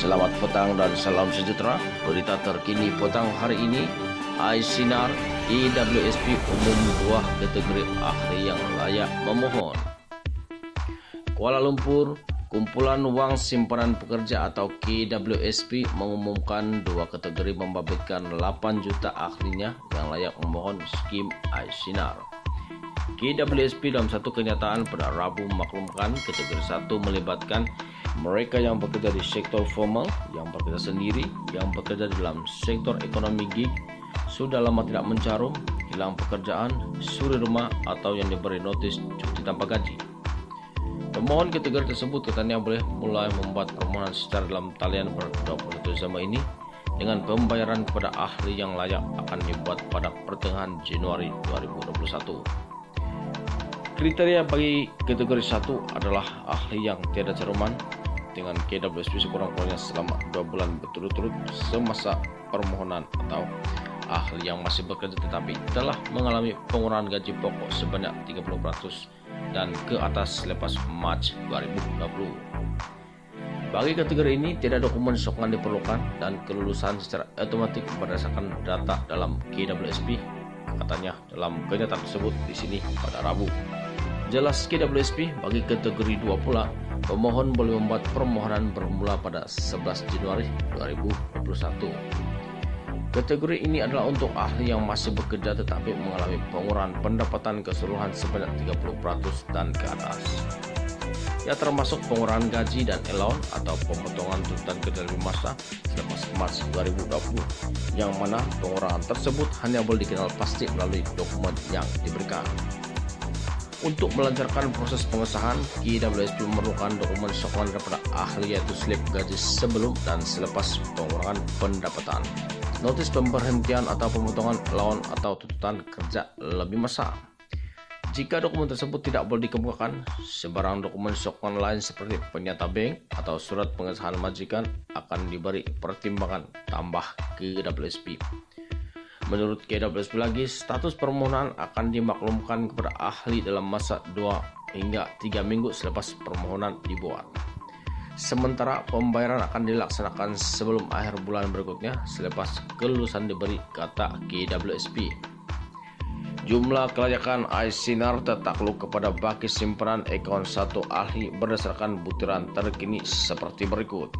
Selamat petang dan salam sejahtera. Berita terkini petang hari ini, iSinar IWSP umum buah kategori ahli yang layak memohon. Kuala Lumpur, Kumpulan Wang Simpanan Pekerja atau KWSP mengumumkan dua kategori membabitkan 8 juta ahlinya yang layak memohon skim iSinar. KWSP dalam satu kenyataan pada Rabu memaklumkan kategori 1 melibatkan mereka yang bekerja di sektor formal, yang bekerja sendiri, yang bekerja dalam sektor ekonomi gig, sudah lama tidak mencarum, hilang pekerjaan, suri rumah, atau yang diberi notis cuti tanpa gaji. Pemohon kategori tersebut katanya boleh mulai membuat permohonan secara dalam talian per 21 Jama ini dengan pembayaran kepada ahli yang layak akan dibuat pada pertengahan Januari 2021. Kriteria bagi kategori 1 adalah ahli yang tiada caruman dengan KWSP sekurang-kurangnya selama 2 bulan berturut-turut semasa permohonan, atau ahli yang masih bekerja tetapi telah mengalami pengurangan gaji pokok sebanyak 30% dan ke atas selepas Mac 2020. Bagi kategori ini tidak dokumen sokongan diperlukan dan kelulusan secara otomatis berdasarkan data dalam KWSP, katanya dalam kenyataan tersebut di sini pada Rabu. Jelas KWSP bagi kategori 2 pula, pemohon boleh membuat permohonan bermula pada 11 Januari 2021. Kategori ini adalah untuk ahli yang masih bekerja tetapi mengalami pengurangan pendapatan keseluruhan sebanyak 30% dan ke atas. Ya, termasuk pengurangan gaji dan allowance atau pemotongan tuntutan kerja lebih masa selepas Mac 2020, yang mana pengurangan tersebut hanya boleh dikenal pasti melalui dokumen yang diberikan. Untuk melancarkan proses pengesahan, KWSP memerlukan dokumen sokongan daripada ahli yaitu slip gaji sebelum dan selepas pengurangan pendapatan, notis pemberhentian atau pemotongan allowance atau tuntutan kerja lebih masa. Jika dokumen tersebut tidak boleh dikemukakan, sebarang dokumen sokongan lain seperti penyata bank atau surat pengesahan majikan akan diberi pertimbangan tambah KWSP. Menurut KWSP lagi, status permohonan akan dimaklumkan kepada ahli dalam masa 2 hingga 3 minggu selepas permohonan dibuat. Sementara pembayaran akan dilaksanakan sebelum akhir bulan berikutnya selepas kelulusan diberi, kata KWSP. Jumlah kelayakan iSinar tertakluk kepada baki simpanan akaun 1 ahli berdasarkan butiran terkini seperti berikut.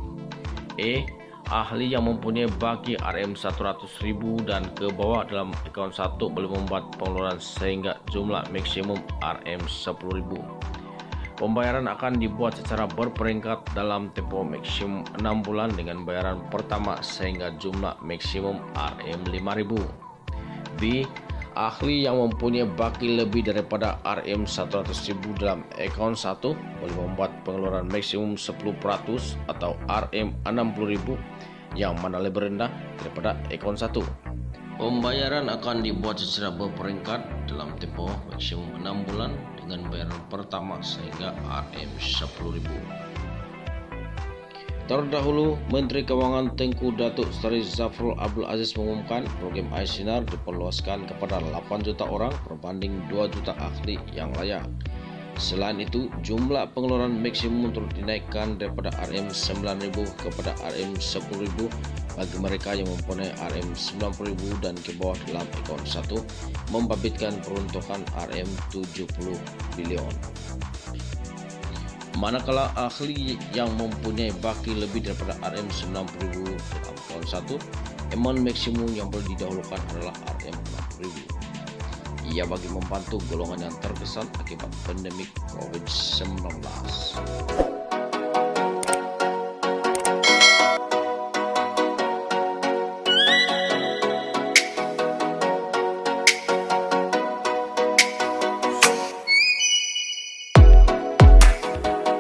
Ahli yang mempunyai baki RM100.000 dan ke bawah dalam akaun 1 boleh membuat pengeluaran sehingga jumlah maksimum RM10.000. Pembayaran akan dibuat secara berperingkat dalam tempoh maksimum 6 bulan dengan bayaran pertama sehingga jumlah maksimum RM5.000. Ahli yang mempunyai baki lebih daripada RM100.000 dalam akaun 1 boleh membuat pengeluaran maksimum 10% atau RM60.000, yang mana lebih rendah daripada akaun 1. Pembayaran akan dibuat secara berperingkat dalam tempoh maksimum 6 bulan dengan bayaran pertama sehingga RM10.000. Terdahulu, Menteri Keuangan Tengku Datuk Seri Zafrul Abdul Aziz mengumumkan program iSinar diperluaskan kepada 8 juta orang berbanding 2 juta ahli yang layak. Selain itu, jumlah pengeluaran maksimum turut dinaikkan daripada RM9.000 kepada RM10.000 bagi mereka yang mempunyai RM90.000 dan ke bawah dalam akaun 1, membabitkan peruntukan RM70 bilion. Manakala ahli yang mempunyai baki lebih daripada RM90.000 dalam akaun 1, amount maksimum yang boleh didahulukan adalah RM60.000. Ia bagi membantu golongan yang terkesan akibat pandemik COVID-19.